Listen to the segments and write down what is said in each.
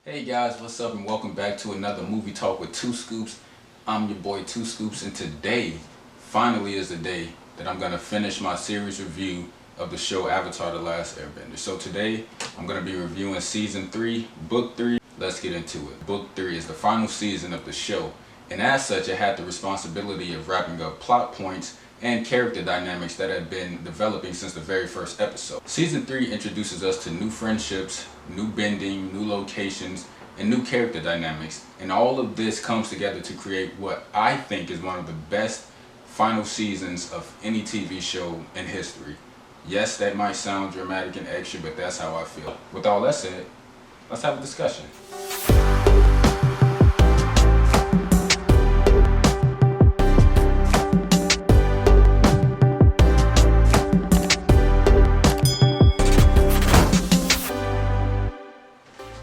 Hey guys, what's up and welcome back to another movie talk with Two Scoops. I'm your boy Two Scoops, and today finally is the day that I'm gonna finish my series review of the show Avatar: The Last Airbender. So today I'm gonna be reviewing season 3, book 3. Let's get into it. Book 3 is the final season of the show, and as such it had the responsibility of wrapping up plot points and character dynamics that had been developing since the very first episode. Season 3 introduces us to new friendships, new bending, new locations, and new character dynamics. And all of this comes together to create what I think is one of the best final seasons of any TV show in history. Yes, that might sound dramatic and extra, but that's how I feel. With all that said, let's have a discussion.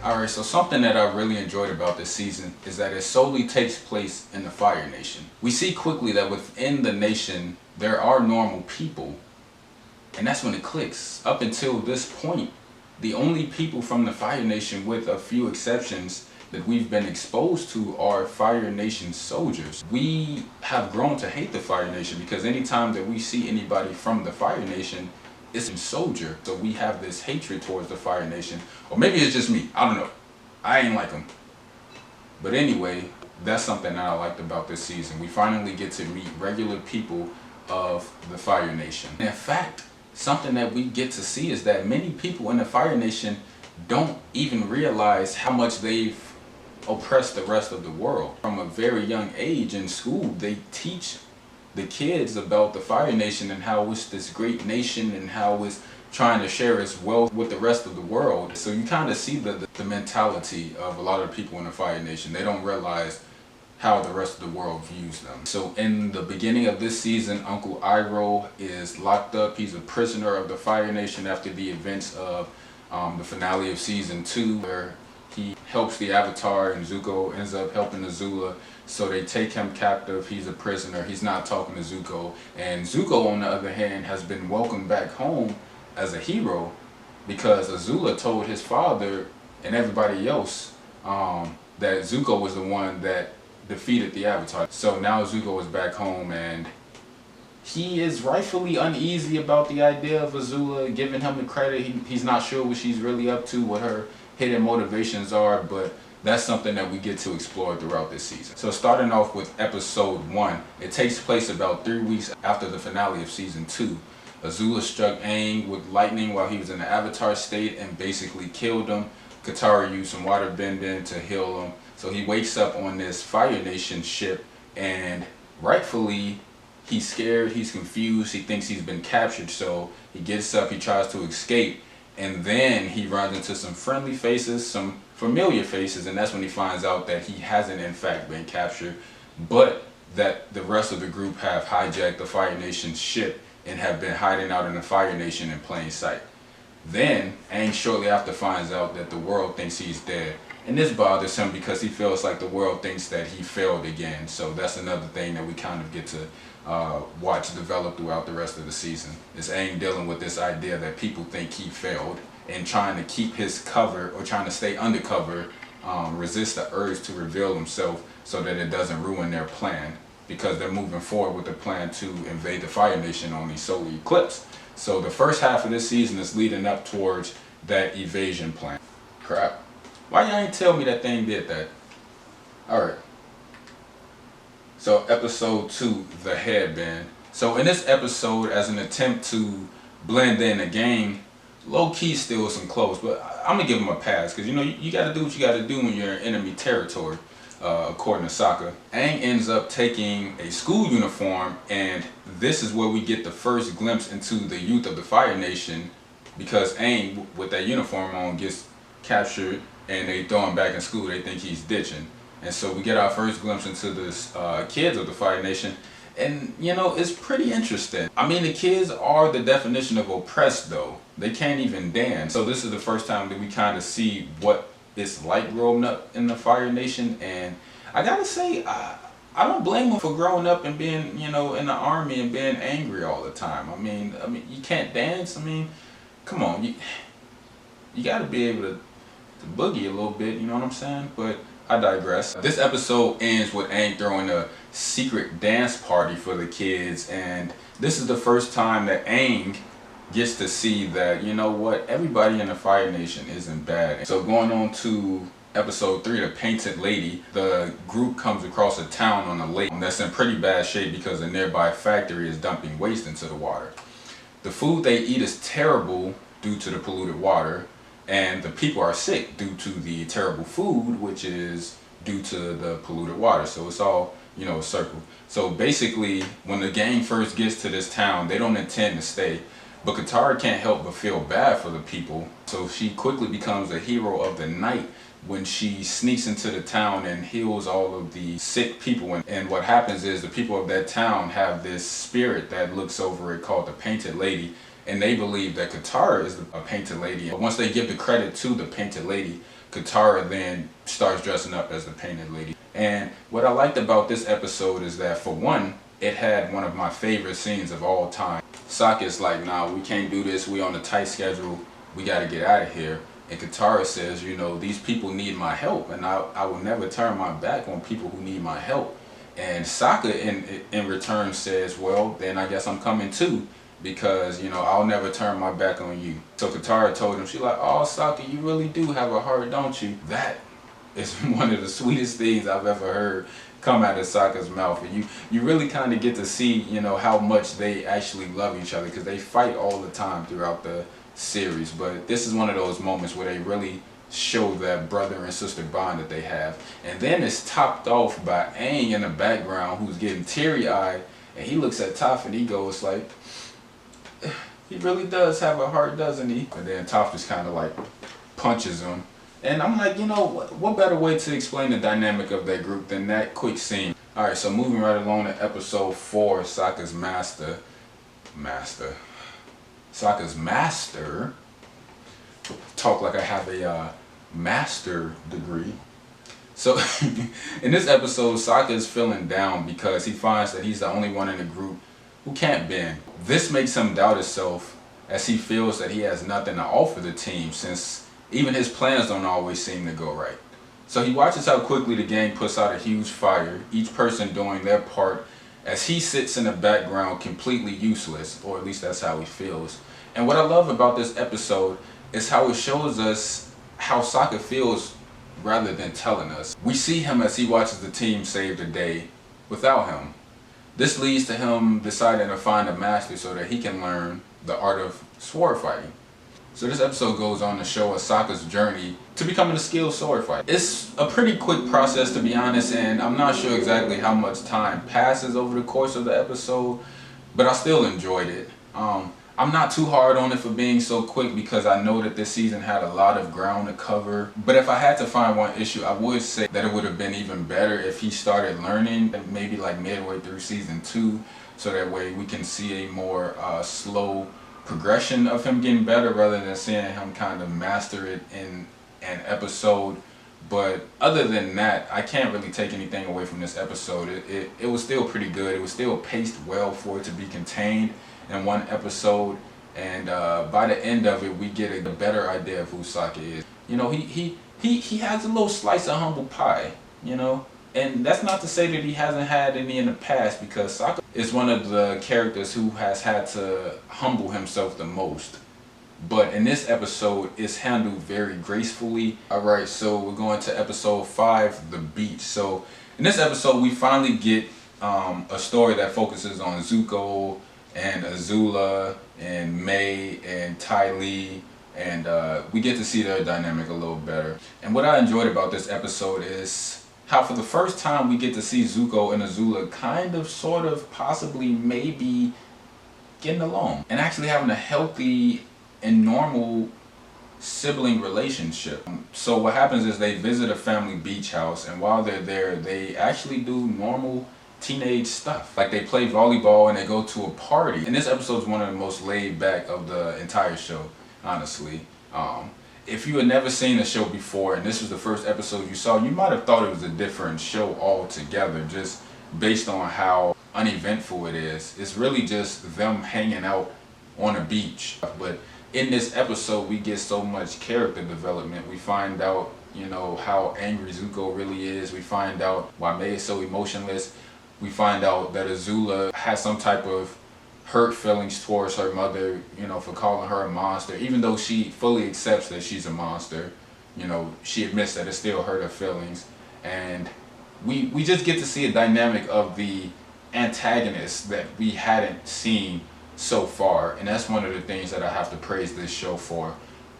Alright, so something that I really enjoyed about this season is that it solely takes place in the Fire Nation. We see quickly that within the nation, there are normal people, and that's when it clicks. Up until this point, the only people from the Fire Nation, with a few exceptions, that we've been exposed to are Fire Nation soldiers. We have grown to hate the Fire Nation because anytime that we see anybody from the Fire Nation, it's a soldier. So we have this hatred towards the Fire Nation. Or maybe it's just me. I don't know. I ain't like them. But anyway, that's something that I liked about this season. We finally get to meet regular people of the Fire Nation. In fact, something that we get to see is that many people in the Fire Nation don't even realize how much they've oppressed the rest of the world. From a very young age in school, they teach the kids about the Fire Nation and how it's this great nation and how it's trying to share its wealth with the rest of the world. So you kind of see the mentality of a lot of people in the Fire Nation. They don't realize how the rest of the world views them. So in the beginning of this season, Uncle Iroh is locked up. He's a prisoner of the Fire Nation after the events of the finale of season 2, where he helps the Avatar and Zuko ends up helping Azula. So they take him captive. He's a prisoner. He's not talking to Zuko. And Zuko, on the other hand, has been welcomed back home as a hero because Azula told his father and everybody else that Zuko was the one that defeated the Avatar. So now Zuko is back home, and he is rightfully uneasy about the idea of Azula giving him the credit. He's not sure what she's really up to, what her hidden motivations are, but that's something that we get to explore throughout this season. So starting off with episode 1, it takes place about 3 weeks after the finale of season 2. Azula struck Aang with lightning while he was in the Avatar state and basically killed him. Katara used some water bending to heal him. So he wakes up on this Fire Nation ship, and rightfully he's scared, he's confused, he thinks he's been captured. So he gets up, he tries to escape, and then he runs into some friendly faces, some familiar faces, and that's when he finds out that he hasn't in fact been captured, but that the rest of the group have hijacked the Fire Nation's ship and have been hiding out in the Fire Nation in plain sight. Then Aang shortly after finds out that the world thinks he's dead, and this bothers him because he feels like the world thinks that he failed again. So that's another thing that we kind of get to watch develop throughout the rest of the season. Is Aang dealing with this idea that people think he failed and trying to keep his cover, or trying to stay undercover, resist the urge to reveal himself so that it doesn't ruin their plan, because they're moving forward with the plan to invade the Fire Nation on these solar eclipse. So the first half of this season is leading up towards that evasion plan. Crap. Why y'all ain't tell me that thing did that? Alright. So episode 2, the headband. So in this episode, as an attempt to blend in the gang, low-key steal some clothes, but I'm gonna give him a pass, because you know you gotta do what you gotta do when you're in enemy territory. According to Sokka, Aang ends up taking a school uniform, and this is where we get the first glimpse into the youth of the Fire Nation, because Aang, with that uniform on, gets captured and they throw him back in school. They think he's ditching, and so we get our first glimpse into this kids of the Fire Nation, and you know, it's pretty interesting. I mean, the kids are the definition of oppressed, though. They can't even dance. So this is the first time that we kind of see what it's like growing up in the Fire Nation, and I gotta say, I don't blame them for growing up and being, you know, in the army and being angry all the time. I mean, you can't dance. I mean, come on, you gotta be able to boogie a little bit, you know what I'm saying? But I digress. This episode ends with Aang throwing a secret dance party for the kids, and this is the first time that Aang gets to see that, you know what, everybody in the Fire Nation isn't bad. So going on to episode 3, The Painted Lady, the group comes across a town on a lake that's in pretty bad shape because a nearby factory is dumping waste into the water. The food they eat is terrible due to the polluted water, and the people are sick due to the terrible food, which is due to the polluted water. So it's all, you know, a circle. So basically, when the gang first gets to this town, they don't intend to stay. But Katara can't help but feel bad for the people. So she quickly becomes a hero of the night when she sneaks into the town and heals all of the sick people. And what happens is the people of that town have this spirit that looks over it called the Painted Lady. And they believe that Katara is a Painted Lady. But once they give the credit to the Painted Lady, Katara then starts dressing up as the Painted Lady. And what I liked about this episode is that, for one, it had one of my favorite scenes of all time. Sokka's like, nah, we can't do this. We on a tight schedule. We got to get out of here. And Katara says, you know, these people need my help, and I will never turn my back on people who need my help. And Sokka in return says, well, then I guess I'm coming too, because, you know, I'll never turn my back on you. So Katara told him, she's like, oh, Sokka, you really do have a heart, don't you? That is one of the sweetest things I've ever heard come out of Sokka's mouth. And you really kind of get to see, you know, how much they actually love each other, because they fight all the time throughout the series. But this is one of those moments where they really show that brother and sister bond that they have. And then it's topped off by Aang in the background, who's getting teary-eyed, and he looks at Toph and he goes like, he really does have a heart, doesn't he? And then Toph just kind of like punches him. And I'm like, you know, what better way to explain the dynamic of that group than that quick scene? Alright, so moving right along to episode 4, Sokka's master. Sokka's master. Talk like I have a master degree. So in this episode, Sokka is feeling down because he finds that he's the only one in the group who can't bend. This makes him doubt himself, as he feels that he has nothing to offer the team, since even his plans don't always seem to go right. So he watches how quickly the gang puts out a huge fire, each person doing their part, as he sits in the background completely useless, or at least that's how he feels. And what I love about this episode is how it shows us how Sokka feels rather than telling us. We see him as he watches the team save the day without him. This leads to him deciding to find a master so that he can learn the art of sword fighting. So this episode goes on to show us Sokka's journey to becoming a skilled sword fighter. It's a pretty quick process, to be honest, and I'm not sure exactly how much time passes over the course of the episode, but I still enjoyed it. I'm not too hard on it for being so quick, because I know that this season had a lot of ground to cover. But if I had to find one issue, I would say that it would have been even better if he started learning maybe like midway through season 2, so that way we can see a more slow progression of him getting better, rather than seeing him kind of master it in an episode. But other than that, I can't really take anything away from this episode. It was still pretty good. It was still paced well for it to be contained in one episode, and by the end of it, we get a better idea of who Sokka is. You know, he has a little slice of humble pie, you know, and that's not to say that he hasn't had any in the past, because Sokka is one of the characters who has had to humble himself the most. But in this episode, it's handled very gracefully. Alright, so we're going to episode 5, The Beach. So in this episode, we finally get a story that focuses on Zuko and Azula and May and Ty Lee, and we get to see their dynamic a little better. And what I enjoyed about this episode is how for the first time we get to see Zuko and Azula kind of, sort of, possibly, maybe getting along and actually having a healthy and normal sibling relationship. So what happens is they visit a family beach house, and while they're there, they actually do normal teenage stuff. Like they play volleyball and they go to a party. And this episode is one of the most laid back of the entire show, honestly. If you had never seen the show before and this was the first episode you saw, you might have thought it was a different show altogether, just based on how uneventful it is. It's really just them hanging out on a beach. But in this episode we get so much character development. We find out, how angry Zuko really is. We find out why May is so emotionless. We find out that Azula has some type of hurt feelings towards her mother, for calling her a monster. Even though she fully accepts that she's a monster, she admits that it still hurt her feelings. And we just get to see a dynamic of the antagonist that we hadn't seen so far. And that's one of the things that I have to praise this show for.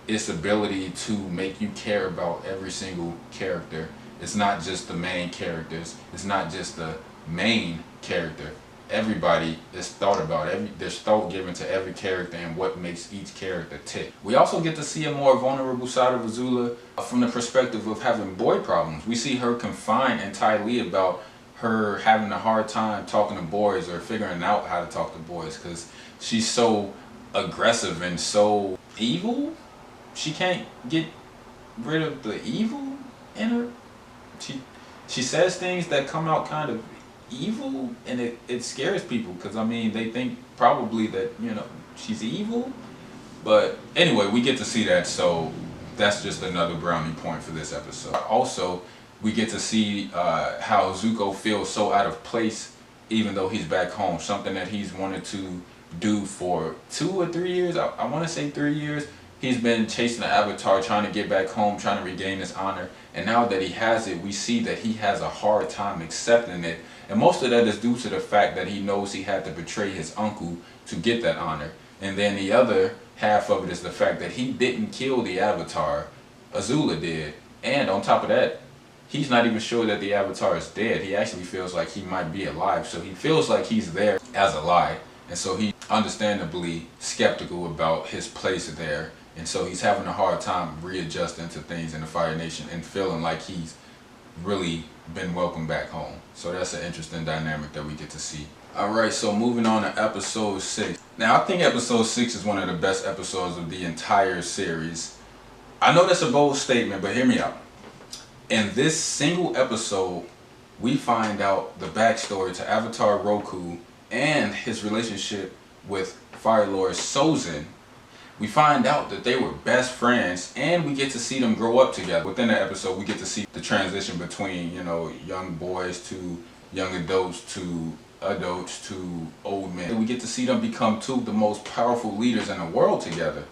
Its ability to make you care about every single character. It's not just the main characters. It's not just the main character. Everybody is thought about. There's thought given to every character and what makes each character tick. We also get to see a more vulnerable side of Azula from the perspective of having boy problems. We see her confine in Ty Lee about her having a hard time talking to boys or figuring out how to talk to boys because she's so aggressive and so evil. She can't get rid of the evil in her. She says things that come out kind of evil, and it scares people because they think probably that she's evil. But anyway, we get to see that, so that's just another brownie point for this episode. Also, we get to see how Zuko feels so out of place even though he's back home, something that he's wanted to do for 2 or 3 years. I want to say 3 years. He's been chasing the Avatar, trying to get back home, trying to regain his honor. And now that he has it, we see that he has a hard time accepting it. And most of that is due to the fact that he knows he had to betray his uncle to get that honor. And then the other half of it is the fact that he didn't kill the Avatar. Azula did. And on top of that, he's not even sure that the Avatar is dead. He actually feels like he might be alive. So he feels like he's there as a lie. And so he's understandably skeptical about his place there. And so he's having a hard time readjusting to things in the Fire Nation and feeling like he's really been welcomed back home. So that's an interesting dynamic that we get to see. Alright, so moving on to episode 6. Now I think episode 6 is one of the best episodes of the entire series. I know that's a bold statement, but hear me out. In this single episode, we find out the backstory to Avatar Roku and his relationship with Fire Lord Sozin. We find out that they were best friends, and we get to see them grow up together. Within the episode, we get to see the transition between, young boys to young adults to adults to old men. And we get to see them become 2 of the most powerful leaders in the world together.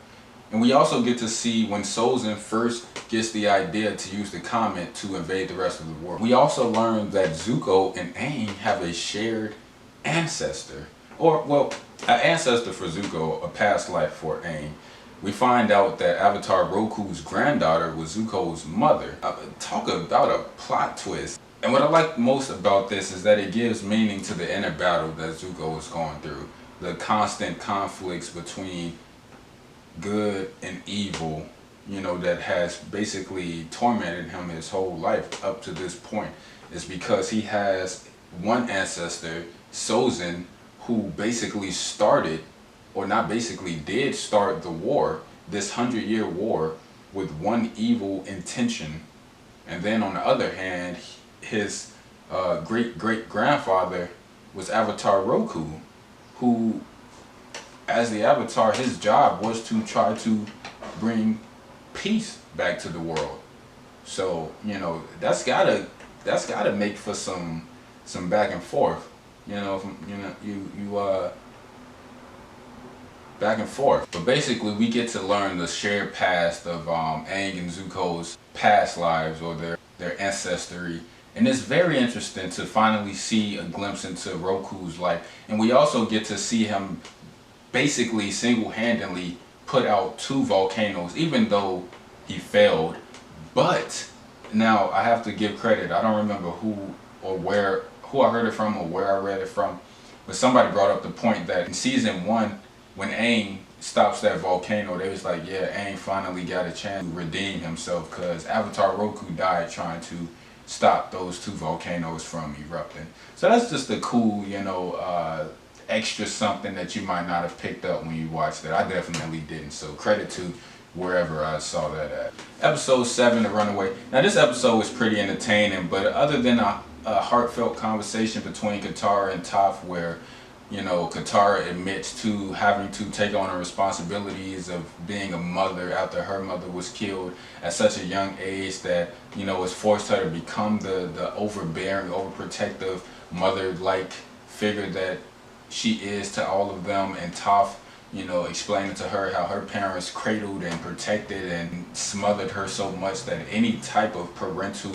And we also get to see when Sozin first gets the idea to use the comet to invade the rest of the world. We also learn that Zuko and Aang have a shared ancestor. Or, well, an ancestor for Zuko, a past life for Aang. We find out that Avatar Roku's granddaughter was Zuko's mother. Talk about a plot twist. And what I like most about this is that it gives meaning to the inner battle that Zuko is going through. The constant conflicts between good and evil, that has basically tormented him his whole life up to this point. Is because he has one ancestor, Sozin, who basically started, or not basically, did start the war, this 100-year war, with one evil intention. And then on the other hand, his great-great-grandfather was Avatar Roku, who, as the Avatar, his job was to try to bring peace back to the world. So, that's gotta make for some back and forth. Back and forth. But basically, we get to learn the shared past of Aang and Zuko's past lives, or their ancestry. And it's very interesting to finally see a glimpse into Roku's life. And we also get to see him basically single-handedly put out 2 volcanoes, even though he failed. But now I have to give credit. I don't remember who I heard it from or where I read it from, but somebody brought up the point that in season 1, when Aang stops that volcano, they was like, yeah, Aang finally got a chance to redeem himself because Avatar Roku died trying to stop those 2 volcanoes from erupting. So that's just a cool, extra something that you might not have picked up when you watched it. I definitely didn't, so credit to wherever I saw that at. Episode 7, The Runaway. Now this episode was pretty entertaining, but other than a heartfelt conversation between Katara and Toph where Katara admits to having to take on the responsibilities of being a mother after her mother was killed at such a young age that, it's forced her to become the overbearing, overprotective, mother-like figure that she is to all of them. And Toph, explaining to her how her parents cradled and protected and smothered her so much that any type of parental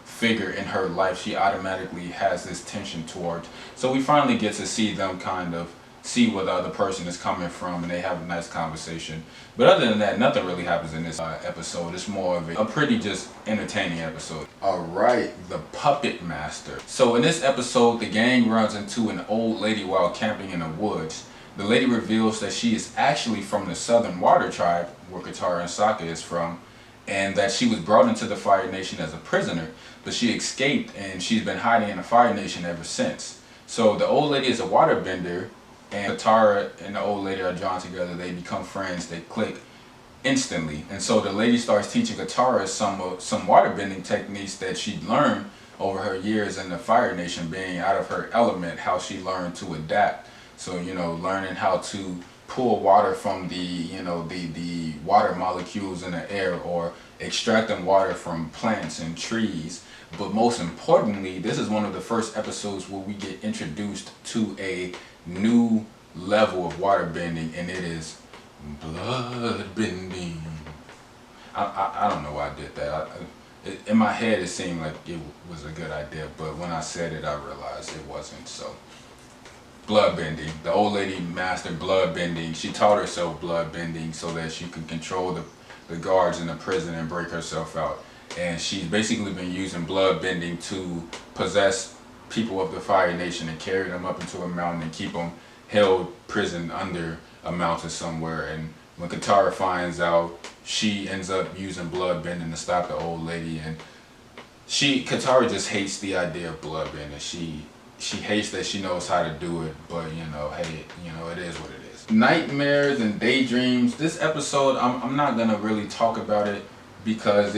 figure in her life, she automatically has this tension towards. So we finally get to see them kind of see where the other person is coming from, and they have a nice conversation. But other than that, nothing really happens in this episode. It's more of a pretty just entertaining episode. Alright, the Puppet Master. So in this episode, the gang runs into an old lady while camping in the woods. The lady reveals that she is actually from the Southern Water Tribe, where Katara and Sokka is from, and that she was brought into the Fire Nation as a prisoner, but she escaped and she's been hiding in the Fire Nation ever since. So the old lady is a waterbender, and Katara and the old lady are drawn together. They become friends, they click instantly. And so the lady starts teaching Katara some waterbending techniques that she'd learned over her years in the Fire Nation, being out of her element, how she learned to adapt. So, learning how to pull water from the water molecules in the air, or extracting water from plants and trees. But most importantly, this is one of the first episodes where we get introduced to a new level of water bending, and it is blood bending. I don't know why I did that. In my head it seemed like it was a good idea, but when I said it I realized it wasn't. So blood bending. The old lady mastered blood bending. She taught herself blood bending so that she could control the guards in the prison and break herself out. And she's basically been using blood bending to possess people of the Fire Nation and carry them up into a mountain and keep them held prison under a mountain somewhere. And when Katara finds out, she ends up using blood bending to stop the old lady. And Katara just hates the idea of blood bending. She hates that she knows how to do it, but hey, it is what it is. Nightmares and daydreams. This episode, I'm not gonna really talk about it because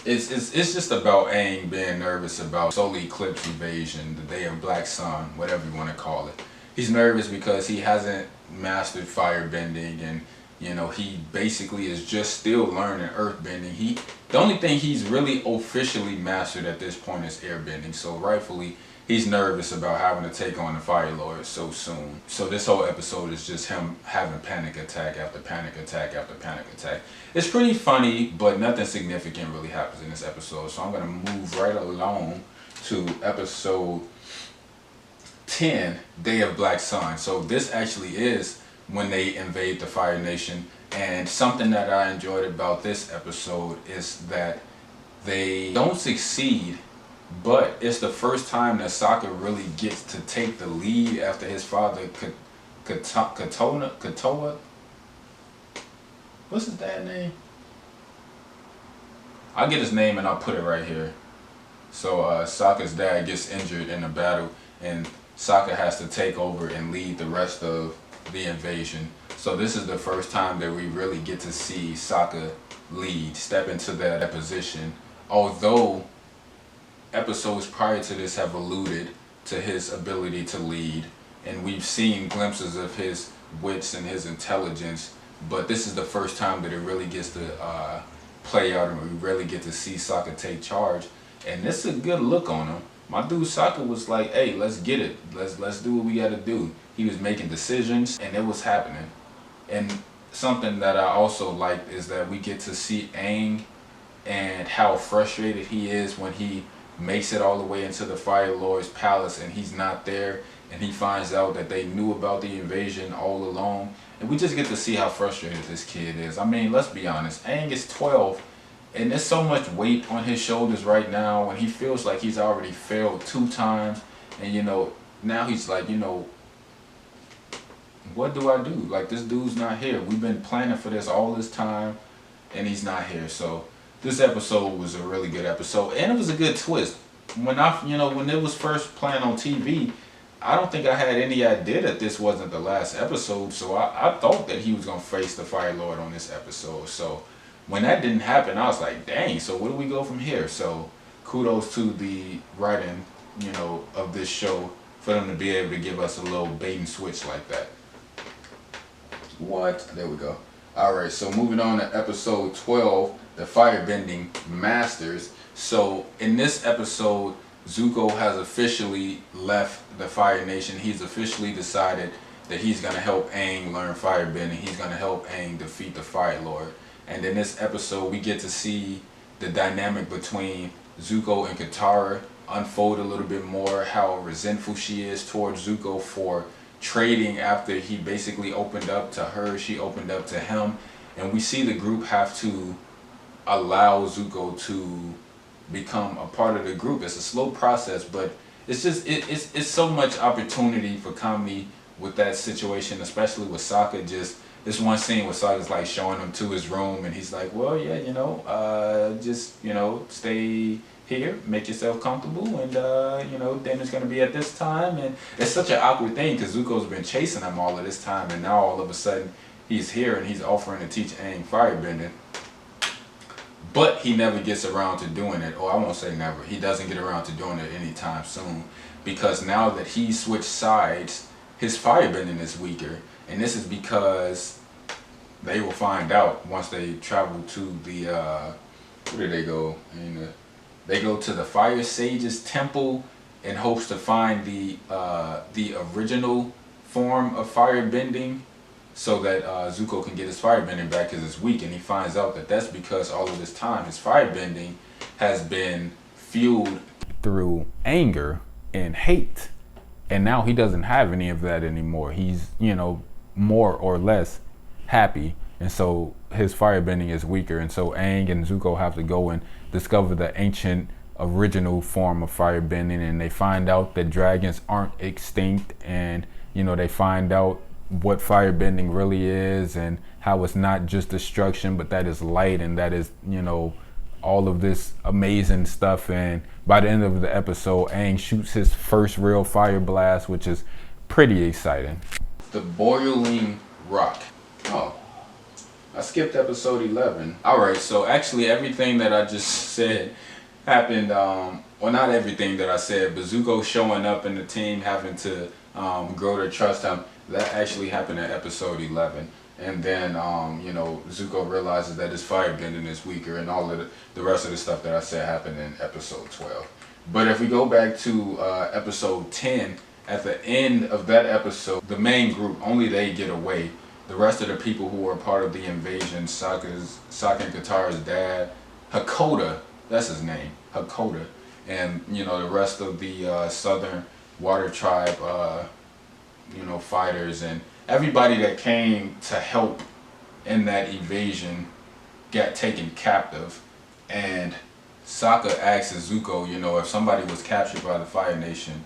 it's just about Aang being nervous about solar eclipse invasion, the day of Black Sun, whatever you want to call it. He's nervous because he hasn't mastered fire bending, and he basically is just still learning earth bending. The only thing he's really officially mastered at this point is air bending. So rightfully, he's nervous about having to take on the Fire Lord so soon. So this whole episode is just him having panic attack after panic attack after panic attack. It's pretty funny, but nothing significant really happens in this episode. So I'm going to move right along to episode 10, Day of Black Sun. So this actually is when they invade the Fire Nation. And something that I enjoyed about this episode is that they don't succeed, but it's the first time that Sokka really gets to take the lead after his father, Katoa. What's his dad's name? I'll get his name and I'll put it right here. So Sokka's dad gets injured in a battle, and Sokka has to take over and lead the rest of the invasion. So this is the first time that we really get to see Sokka lead, step into that position. Although episodes prior to this have alluded to his ability to lead, and we've seen glimpses of his wits and his intelligence, but this is the first time that it really gets to play out, and we really get to see Sokka take charge. And this is a good look on him. My dude Sokka was like, hey, let's get it. Let's do what we gotta do. He was making decisions, and it was happening. And something that I also liked is that we get to see Aang and how frustrated he is when he makes it all the way into the Fire Lord's palace and he's not there, and he finds out that they knew about the invasion all along. And we just get to see how frustrated this kid is. I mean, let's be honest, Aang is 12, and there's so much weight on his shoulders right now, and he feels like he's already failed 2 times, and now he's like, what do I do? Like, this dude's not here. We've been planning for this all this time, and he's not here. So this episode was a really good episode, and it was a good twist. When when it was first playing on TV, I don't think I had any idea that this wasn't the last episode. So I thought that he was gonna face the Fire Lord on this episode. So when that didn't happen, I was like, dang. So where do we go from here? So kudos to the writing, of this show for them to be able to give us a little bait and switch like that. What? There we go. Alright, so moving on to episode 12, the Firebending Masters. So in this episode, Zuko has officially left the Fire Nation. He's officially decided that he's going to help Aang learn firebending. He's going to help Aang defeat the Fire Lord. And in this episode, we get to see the dynamic between Zuko and Katara unfold a little bit more, how resentful she is towards Zuko for trading after he basically opened up to her, she opened up to him. And we see the group have to allow Zuko to become a part of the group. It's a slow process, but it's just it's so much opportunity for comedy with that situation, especially with Sokka. Just this one scene where Sokka's like showing him to his room, and he's like, well, yeah, just stay here, make yourself comfortable, and dinner's gonna be at this time. And it's such an awkward thing because Zuko's been chasing him all of this time, and now all of a sudden he's here and he's offering to teach Aang firebending. But he never gets around to doing it, or I won't say never, he doesn't get around to doing it anytime soon, because now that he switched sides, his firebending is weaker. And this is because they will find out once they travel to the, where do they go? They go to the Fire Sage's temple in hopes to find the original form of firebending, so that Zuko can get his firebending back because it's weak. And he finds out that that's because all of this time his firebending has been fueled through anger and hate. And now he doesn't have any of that anymore. He's, more or less happy. And so his firebending is weaker. And so Aang and Zuko have to go and discover the ancient original form of firebending. And they find out that dragons aren't extinct. And, they find out what firebending really is, and how it's not just destruction, but that is light, and that is, all of this amazing stuff. And by the end of the episode, Aang shoots his first real fire blast, which is pretty exciting. The Boiling Rock. Oh, I skipped episode 11. Alright, so actually everything that I just said happened, well, not everything that I said, but Zuko showing up and the team having to grow to trust him, that actually happened in episode 11. And then, Zuko realizes that his firebending is weaker, and all of the rest of the stuff that I said happened in episode 12. But if we go back to episode 10, at the end of that episode, the main group, only they get away. The rest of the people who were part of the invasion, Sokka and Katara's dad, Hakoda, that's his name, Hakoda, and, the rest of the Southern Water Tribe, fighters, and everybody that came to help in that evasion got taken captive. And Sokka asks Zuko, if somebody was captured by the Fire Nation,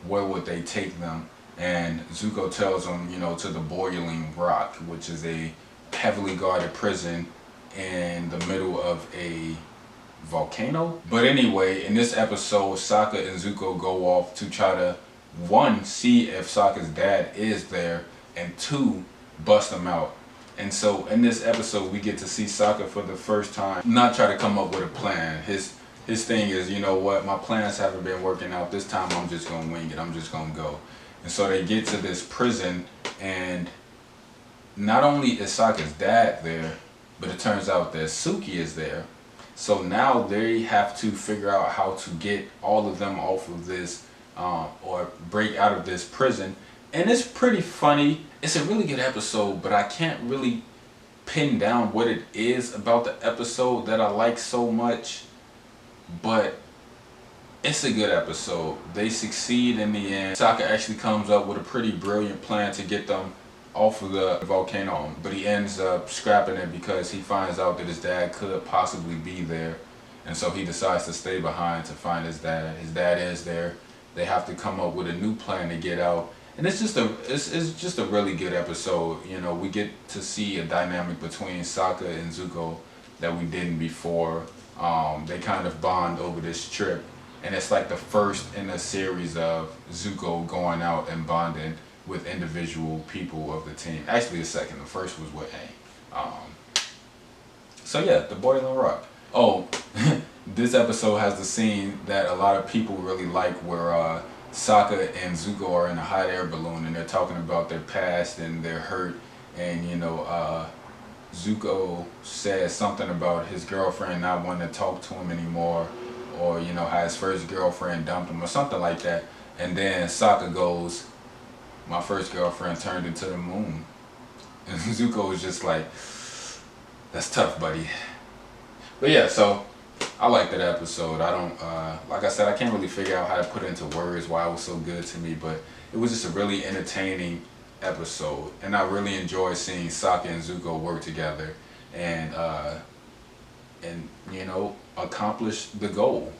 where would they take them? And Zuko tells him, to the Boiling Rock, which is a heavily guarded prison in the middle of a volcano. But anyway, in this episode, Sokka and Zuko go off to try to, one, see if Sokka's dad is there, and two, bust him out. And so in this episode, we get to see Sokka for the first time not try to come up with a plan. His thing is, my plans haven't been working out. This time I'm just gonna wing it. I'm just gonna go. And so they get to this prison, and not only is Sokka's dad there, but it turns out that Suki is there. So now they have to figure out how to get all of them off of this, or break out of this prison. And it's pretty funny. It's a really good episode, but I can't really pin down what it is about the episode that I like so much. But it's a good episode. They succeed in the end. Sokka actually comes up with a pretty brilliant plan to get them off of the volcano, but he ends up scrapping it because he finds out that his dad could possibly be there. And so he decides to stay behind to find his dad. His dad is there. They have to come up with a new plan to get out. And it's just a really good episode. We get to see a dynamic between Sokka and Zuko that we didn't before. They kind of bond over this trip, and it's like the first in a series of Zuko going out and bonding with individual people of the team. Actually, the second. The first was with Aang. So yeah, the Boiling Rock. Oh, this episode has the scene that a lot of people really like, where Sokka and Zuko are in a hot air balloon and they're talking about their past and their hurt, and Zuko says something about his girlfriend not wanting to talk to him anymore, or how his first girlfriend dumped him or something like that. And then Sokka goes, "My first girlfriend turned into the moon." And Zuko was just like, "That's tough, buddy." But yeah, so I like that episode. I don't, like I said, I can't really figure out how to put it into words why it was so good to me, but it was just a really entertaining episode, and I really enjoyed seeing Sokka and Zuko work together and accomplish the goal.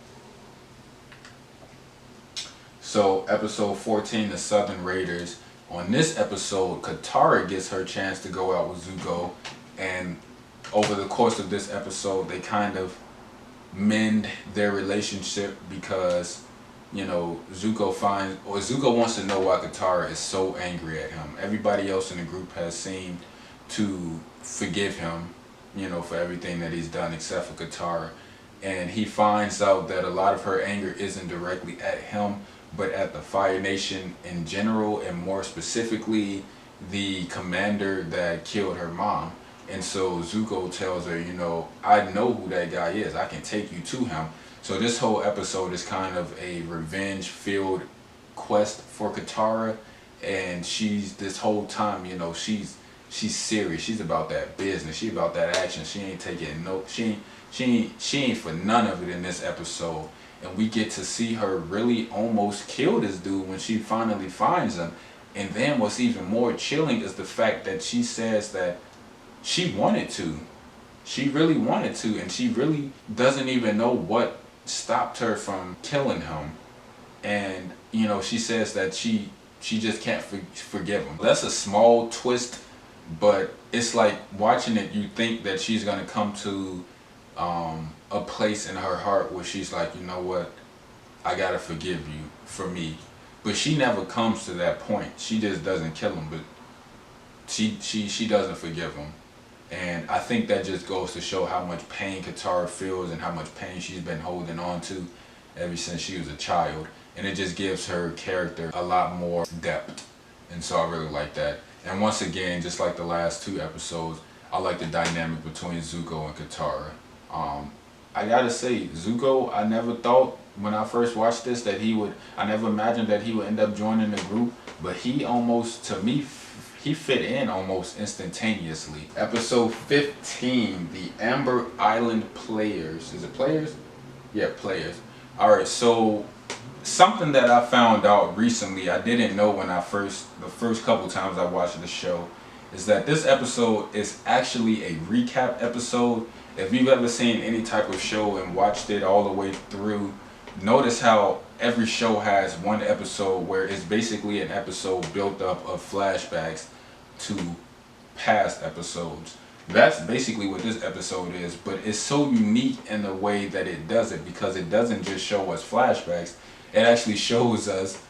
So episode 14, the Southern Raiders. On this episode, Katara gets her chance to go out with Zuko, and over the course of this episode, they kind of mend their relationship because Zuko wants to know why Katara is so angry at him. Everybody else in the group has seemed to forgive him, for everything that he's done except for Katara. And he finds out that a lot of her anger isn't directly at him, but at the Fire Nation in general, and more specifically, the commander that killed her mom. And so Zuko tells her, I know who that guy is. I can take you to him. So this whole episode is kind of a revenge-filled quest for Katara, and she's this whole time, she's serious. She's about that business. She's about that action. She ain't taking she ain't for none of it in this episode. And we get to see her really almost kill this dude when she finally finds him. And then what's even more chilling is the fact that she says that she wanted to. She really wanted to, and she really doesn't even know what stopped her from killing him. And she says that she just can't forgive him. That's a small twist, but it's like watching it, you think that she's gonna come to a place in her heart where she's like, you know what, I gotta forgive you for me. But she never comes to that point. She just doesn't kill him, but she doesn't forgive him. And I think that just goes to show how much pain Katara feels and how much pain she's been holding on to ever since she was a child. And it just gives her character a lot more depth. And so I really like that. And once again, just like the last two episodes, I like the dynamic between Zuko and Katara. I gotta say, Zuko, I never thought when I first watched this that I never imagined that he would end up joining the group. But he almost, to me, he fit in almost instantaneously. Episode 15, the Amber Island Players. Is it Players? Yeah, Players. Alright, so something that I found out recently, I didn't know when the first couple times I watched the show, is that this episode is actually a recap episode. If you've ever seen any type of show and watched it all the way through, notice how every show has one episode where it's basically an episode built up of flashbacks to past episodes. That's basically what this episode is, but it's so unique in the way that it does it, because it doesn't just show us flashbacks. It actually shows us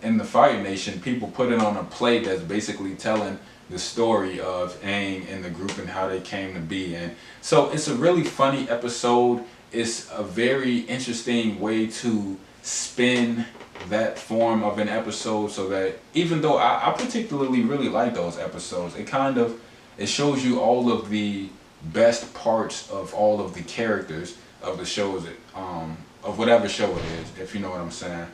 in the Fire Nation, people put it on a play that's basically telling the story of Aang and the group and how they came to be. And so it's a really funny episode. It's a very interesting way to spin that form of an episode, so that even though I particularly really like those episodes, it shows you all of the best parts of all of the characters of the shows, of whatever show it is, if you know what I'm saying.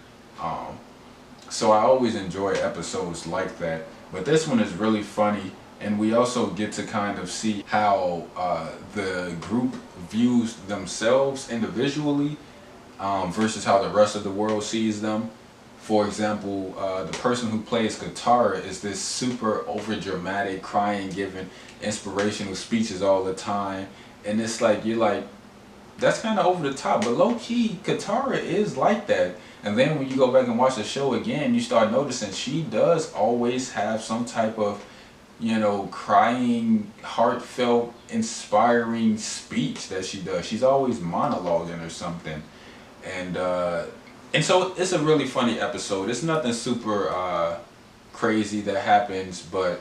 So I always enjoy episodes like that, but this one is really funny, and we also get to kind of see how the group views themselves individually versus how the rest of the world sees them. For example, the person who plays Katara is this super over-dramatic, crying, giving inspirational speeches all the time, and it's like, you're like, that's kind of over the top, but low-key, Katara is like that. And then when you go back and watch the show again, you start noticing she does always have some type of, crying, heartfelt, inspiring speech that she does. She's always monologuing or something. And so it's a really funny episode. It's nothing super crazy that happens, but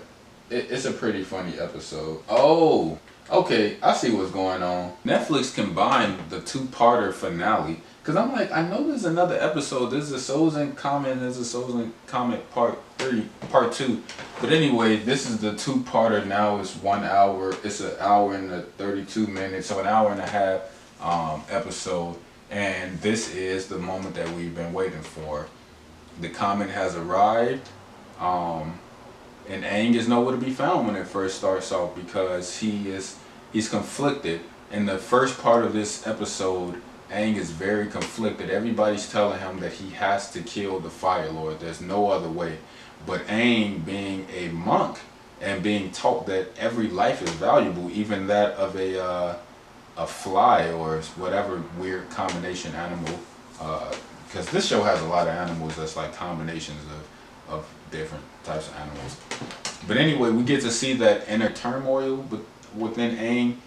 it's a pretty funny episode. Oh, okay, I see what's going on. Netflix combined the two-parter finale Because I'm like, I know there's another episode. There's a Sozen comment. There's a Sozen comment part 3, part 2. But anyway, this is the 2-parter. Now it's 1 hour. It's an hour and 32 minutes, so an hour and a half episode. And this is the moment that we've been waiting for. The comment has arrived. And Aang is nowhere to be found when it first starts off, because he's conflicted. In the first part of this episode, Aang is very conflicted. Everybody's telling him that he has to kill the Fire Lord. There's no other way. But Aang, being a monk and being taught that every life is valuable, even that of a fly or whatever weird combination animal, because this show has a lot of animals that's like combinations of different types of animals. But anyway, we get to see that inner turmoil within Aang,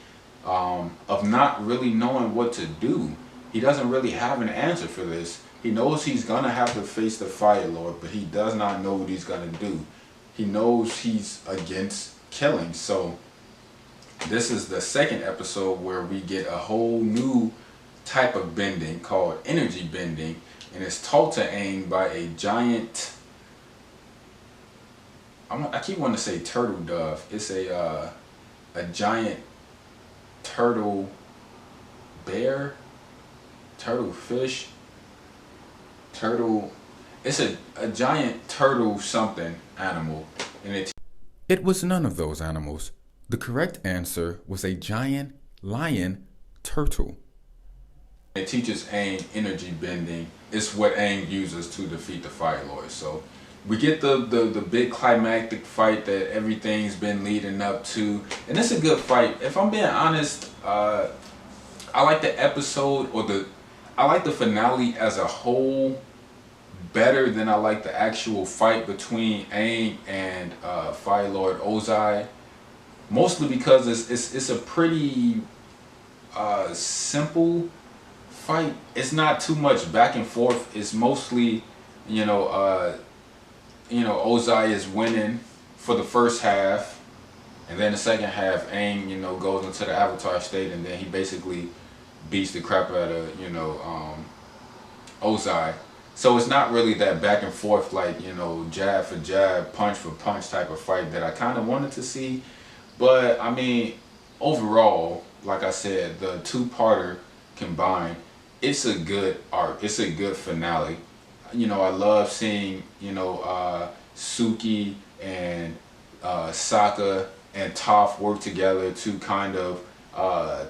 of not really knowing what to do. He doesn't really have an answer for this. He knows he's gonna have to face the Fire Lord, but he does not know what he's gonna do. He knows he's against killing. So this is the second episode where we get a whole new type of bending called energy bending, and it's taught to Aang by a giant, I keep wanting to say turtle dove. It's a giant turtle bear, turtle fish, turtle. It's a giant turtle something animal, and it was none of those animals. The correct answer was a giant lion turtle. It teaches Aang energy bending. It's what Aang uses to defeat the Fire Lord. So we get the big climactic fight that everything's been leading up to, and it's a good fight. If I'm being honest, I like the episode, I like the finale as a whole better than I like the actual fight between Aang and Fire Lord Ozai. Mostly because it's a pretty simple fight. It's not too much back and forth. It's mostly, Ozai is winning for the first half, and then the second half, Aang, goes into the Avatar state, and then he basically beats the crap out of, Ozai. So it's not really that back and forth, like, jab for jab, punch for punch type of fight that I kind of wanted to see. But I mean, overall, like I said, the 2-parter combined, it's a good arc. It's a good finale. I love seeing, Suki and Sokka and Toph work together to kind of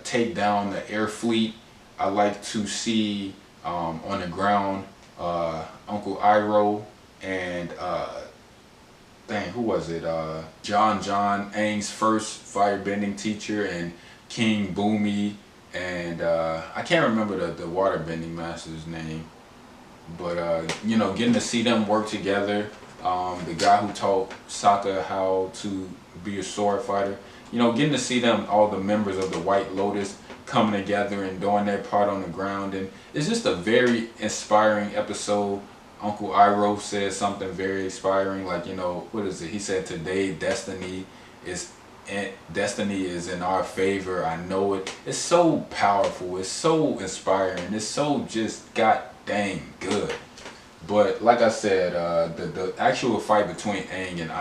take down the air fleet. I like to see on the ground Uncle Iroh and who was it? John, Aang's first firebending teacher, and King Boomy, and I can't remember the waterbending master's name. But getting to see them work together, the guy who taught Sokka how to be a sword fighter, getting to see them, all the members of the White Lotus, coming together and doing their part on the ground, and it's just a very inspiring episode. Uncle Iroh says something very inspiring, like, what is it? He said, "Today destiny is in our favor. I know it." It's so powerful. It's so inspiring. It's so just god dang good. But like I said, the actual fight between Aang and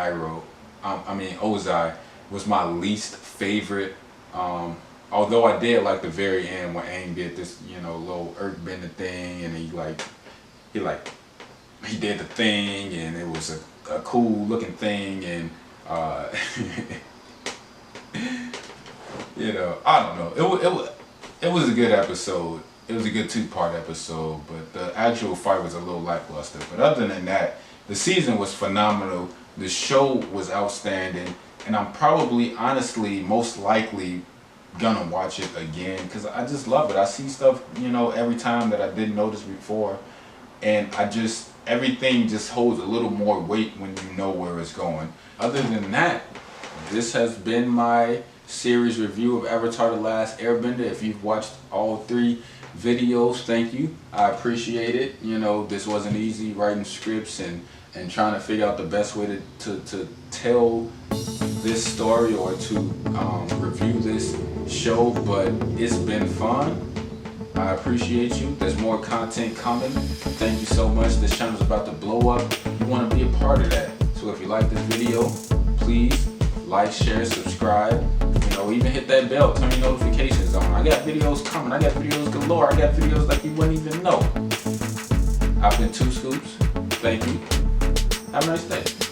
Ozai was my least favorite. Although I did like the very end when Aang did this, little earthbender thing, and he did the thing, and it was a cool looking thing, and I don't know. It was a good episode. It was a good 2-part episode, but the actual fight was a little lackluster. But other than that, the season was phenomenal. The show was outstanding, and I'm probably, honestly, most likely gonna watch it again because I just love it. I see stuff, every time that I didn't notice before, and everything just holds a little more weight when you know where it's going. Other than that, this has been my series review of Avatar: The Last Airbender. If you've watched all 3 videos, thank you. I appreciate it. This wasn't easy, writing scripts and trying to figure out the best way to tell this story or to review this show, but it's been fun. I appreciate you. There's more content coming. Thank you so much. This channel's about to blow up. You want to be a part of that. So if you like this video, please like, share, subscribe. Even hit that bell, turn your notifications on. I got videos coming. I got videos galore. I got videos like you wouldn't even know. I've been 2 Scoops. Thank you. Have a nice day.